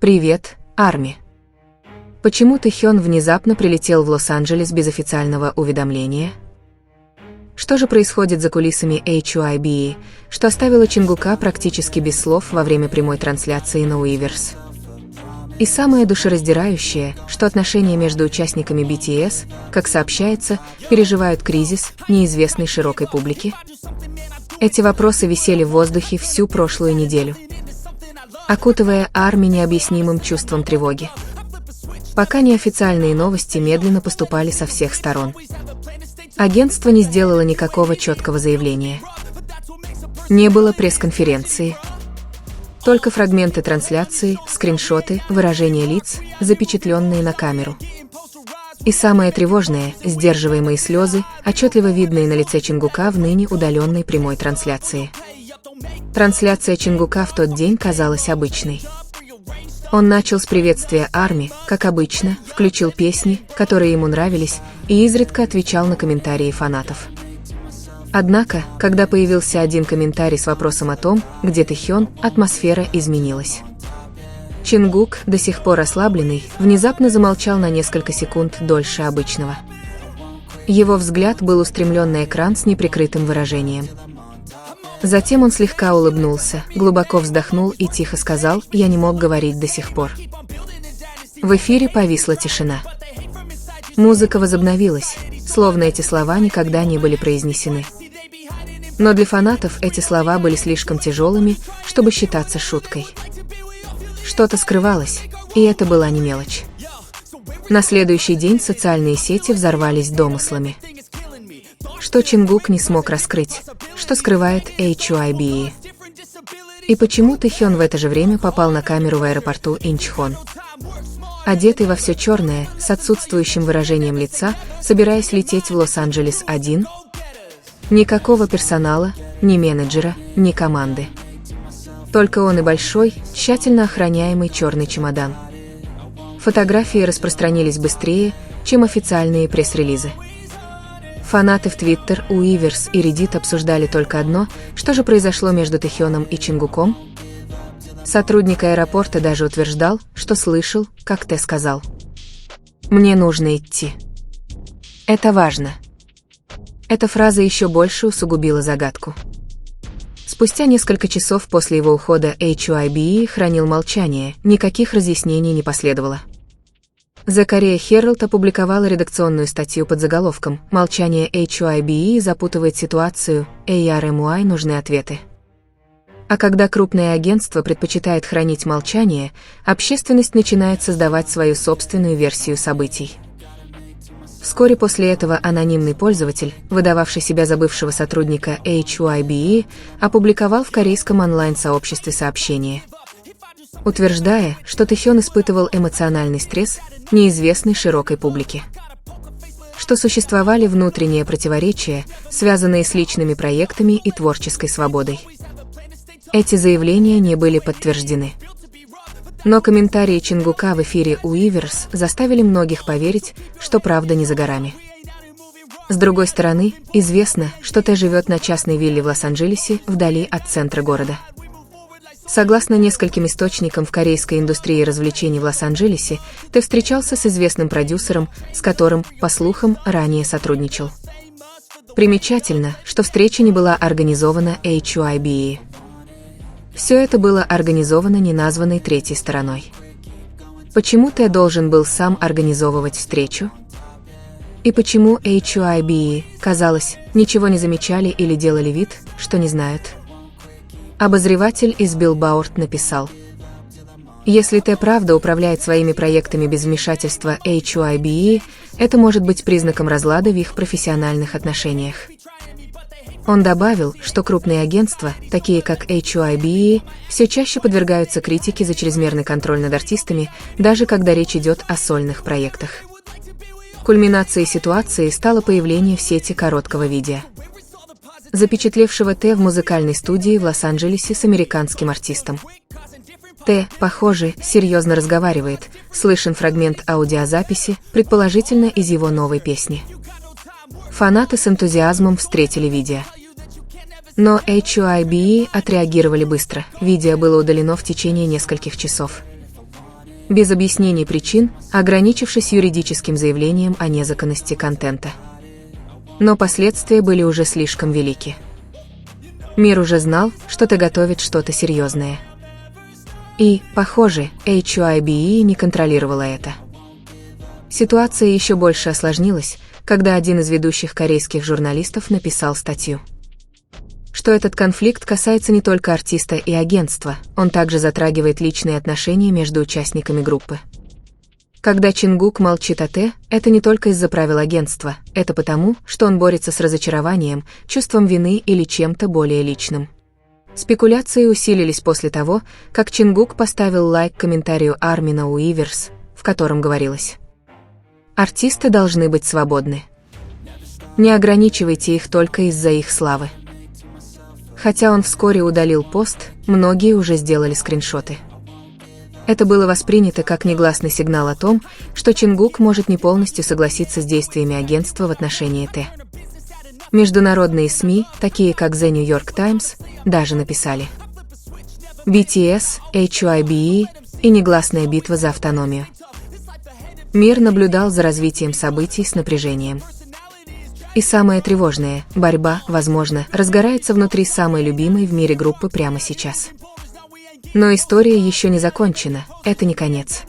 Привет, Арми. Почему Тэхён внезапно прилетел в Лос-Анджелес без официального уведомления? Что же происходит за кулисами HYBE, что оставило Чингука практически без слов во время прямой трансляции на Уиверс? И самое душераздирающее, что отношения между участниками BTS, как сообщается, переживают кризис, неизвестный широкой публике? Эти вопросы висели в воздухе всю прошлую неделю, окутывая Арми необъяснимым чувством тревоги. Пока неофициальные новости медленно поступали со всех сторон. Агентство не сделало никакого четкого заявления. Не было пресс-конференции. Только фрагменты трансляции, скриншоты, выражения лиц, запечатленные на камеру. И самое тревожное – сдерживаемые слезы, отчетливо видные на лице Чингука в ныне удаленной прямой трансляции. Трансляция Чингука в тот день казалась обычной. Он начал с приветствия Арми, как обычно, включил песни, которые ему нравились, и изредка отвечал на комментарии фанатов. Однако, когда появился один комментарий с вопросом о том, где Тэхён, атмосфера изменилась. Чингук, до сих пор ослабленный, внезапно замолчал на несколько секунд дольше обычного. Его взгляд был устремлен на экран с неприкрытым выражением. Затем он слегка улыбнулся, глубоко вздохнул и тихо сказал: «Я не мог говорить до сих пор». В эфире повисла тишина. Музыка возобновилась, словно эти слова никогда не были произнесены. Но для фанатов эти слова были слишком тяжелыми, чтобы считаться шуткой. Что-то скрывалось, и это была не мелочь. На следующий день социальные сети взорвались домыслами. Что Чингук не смог раскрыть, что скрывает HYBE. И почему Тэхён в это же время попал на камеру в аэропорту Инчхон. Одетый во все черное, с отсутствующим выражением лица, собираясь лететь в Лос-Анджелес один. Никакого персонала, ни менеджера, ни команды. Только он и большой, тщательно охраняемый черный чемодан. Фотографии распространились быстрее, чем официальные пресс-релизы. Фанаты в Twitter, Уиверс и Reddit обсуждали только одно: что же произошло между Тэхёном и Чингуком? Сотрудник аэропорта даже утверждал, что слышал, как Тэ сказал: «Мне нужно идти. Это важно». Эта фраза еще больше усугубила загадку. Спустя несколько часов после его ухода HYBE хранил молчание, никаких разъяснений не последовало. The Korea Herald опубликовала редакционную статью под заголовком «Молчание HYBE запутывает ситуацию, ARMY нужны ответы». А когда крупное агентство предпочитает хранить молчание, общественность начинает создавать свою собственную версию событий. Вскоре после этого анонимный пользователь, выдававший себя за бывшего сотрудника HYBE, опубликовал в корейском онлайн-сообществе сообщение, утверждая, что Тэхён испытывал эмоциональный стресс, неизвестный широкой публике. Что существовали внутренние противоречия, связанные с личными проектами и творческой свободой. Эти заявления не были подтверждены. Но комментарии Чингука в эфире Уиверс заставили многих поверить, что правда не за горами. С другой стороны, известно, что Тэ живет на частной вилле в Лос-Анджелесе, вдали от центра города. Согласно нескольким источникам в корейской индустрии развлечений в Лос-Анджелесе, Тэ встречался с известным продюсером, с которым, по слухам, ранее сотрудничал. Примечательно, что встреча не была организована HYBE. Все это было организовано неназванной третьей стороной. Почему Тэ должен был сам организовывать встречу? И почему HYBE, казалось, ничего не замечали или делали вид, что не знают? Обозреватель из Billboard написал: «Если Тэ правда управляет своими проектами без вмешательства HYBE, это может быть признаком разлада в их профессиональных отношениях». Он добавил, что крупные агентства, такие как HYBE, все чаще подвергаются критике за чрезмерный контроль над артистами, даже когда речь идет о сольных проектах. Кульминацией ситуации стало появление в сети короткого видео, запечатлевшего Тэ в музыкальной студии в Лос-Анджелесе с американским артистом. Тэ, похоже, серьезно разговаривает, слышен фрагмент аудиозаписи, предположительно из его новой песни. Фанаты с энтузиазмом встретили видео. Но HYBE отреагировали быстро, видео было удалено в течение нескольких часов. без объяснений причин, ограничившись юридическим заявлением о незаконности контента. Но последствия были уже слишком велики. Мир уже знал, что Т готовит что-то серьезное. И, похоже, HYBE не контролировала это. Ситуация еще больше осложнилась, когда один из ведущих корейских журналистов написал статью, что этот конфликт касается не только артиста и агентства, он также затрагивает личные отношения между участниками группы. Когда Чингук молчит о Т, это не только из-за правил агентства, это потому, что он борется с разочарованием, чувством вины или чем-то более личным. Спекуляции усилились после того, как Чингук поставил лайк комментарию Армина Уиверс, в котором говорилось: «Артисты должны быть свободны. Не ограничивайте их только из-за их славы». Хотя он вскоре удалил пост, многие уже сделали скриншоты. Это было воспринято как негласный сигнал о том, что Чингук может не полностью согласиться с действиями агентства в отношении Т. Международные СМИ, такие как The New York Times, даже написали: BTS, HYBE и негласная битва за автономию. Мир наблюдал за развитием событий с напряжением. И самое тревожное, борьба, возможно, разгорается внутри самой любимой в мире группы прямо сейчас. Но история еще не закончена, это не конец.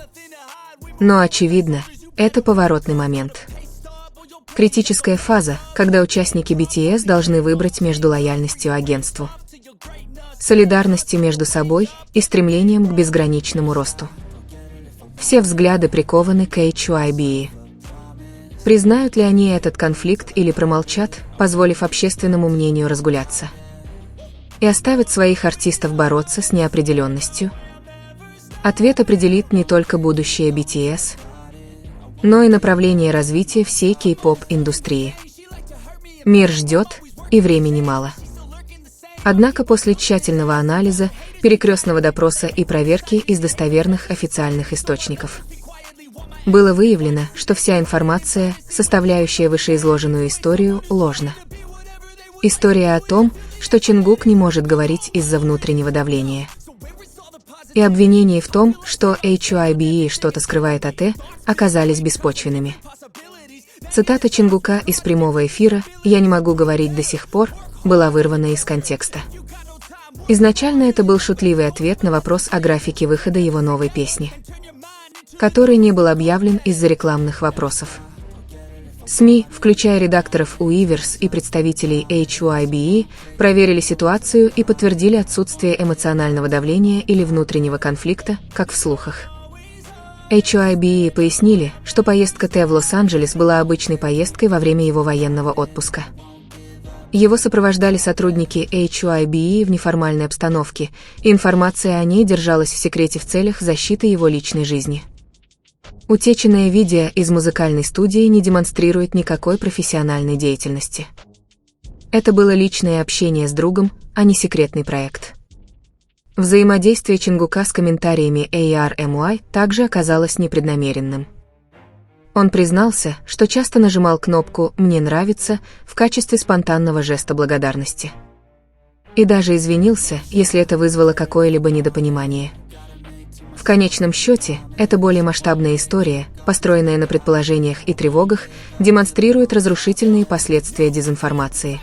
Но очевидно, это поворотный момент. Критическая фаза, когда участники BTS должны выбрать между лояльностью агентству, солидарностью между собой и стремлением к безграничному росту. Все взгляды прикованы к HYBE. Признают ли они этот конфликт или промолчат, позволив общественному мнению разгуляться? И оставят своих артистов бороться с неопределенностью? Ответ определит не только будущее BTS, но и направление развития всей кей-поп-индустрии. Мир ждет, и времени мало. Однако после тщательного анализа, перекрестного допроса и проверки из достоверных официальных источников, было выявлено, что вся информация, составляющая вышеизложенную историю, ложна. История о том, что Чингук не может говорить из-за внутреннего давления. И обвинения в том, что HYBE что-то скрывает от Т, оказались беспочвенными. Цитата Чингука из прямого эфира «Я не могу говорить до сих пор» была вырвана из контекста. Изначально это был шутливый ответ на вопрос о графике выхода его новой песни, который не был объявлен из-за рекламных вопросов. СМИ, включая редакторов Уиверс и представителей HYBE, проверили ситуацию и подтвердили отсутствие эмоционального давления или внутреннего конфликта, как в слухах. HYBE пояснили, что поездка Т в Лос-Анджелес была обычной поездкой во время его военного отпуска. Его сопровождали сотрудники HYBE в неформальной обстановке, и информация о ней держалась в секрете в целях защиты его личной жизни. Утеченное видео из музыкальной студии не демонстрирует никакой профессиональной деятельности. Это было личное общение с другом, а не секретный проект. Взаимодействие Чингука с комментариями ARMY также оказалось непреднамеренным. Он признался, что часто нажимал кнопку «Мне нравится» в качестве спонтанного жеста благодарности. И даже извинился, если это вызвало какое-либо недопонимание. В конечном счете, эта более масштабная история, построенная на предположениях и тревогах, демонстрирует разрушительные последствия дезинформации.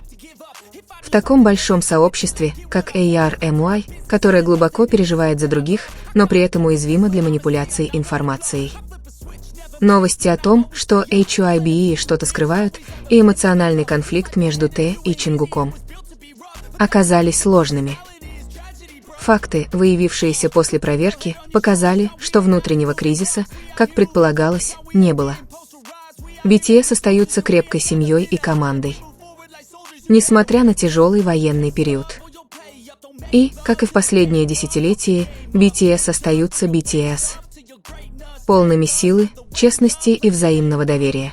В таком большом сообществе, как ARMY, которое глубоко переживает за других, но при этом уязвимо для манипуляций информацией. Новости о том, что HYBE что-то скрывают, и эмоциональный конфликт между Т и Чингуком оказались ложными. Факты, выявившиеся после проверки, показали, что внутреннего кризиса, как предполагалось, не было. BTS остаются крепкой семьей и командой, несмотря на тяжелый военный период. И, как и в последние десятилетия, BTS остаются BTS, полными силы, честности и взаимного доверия.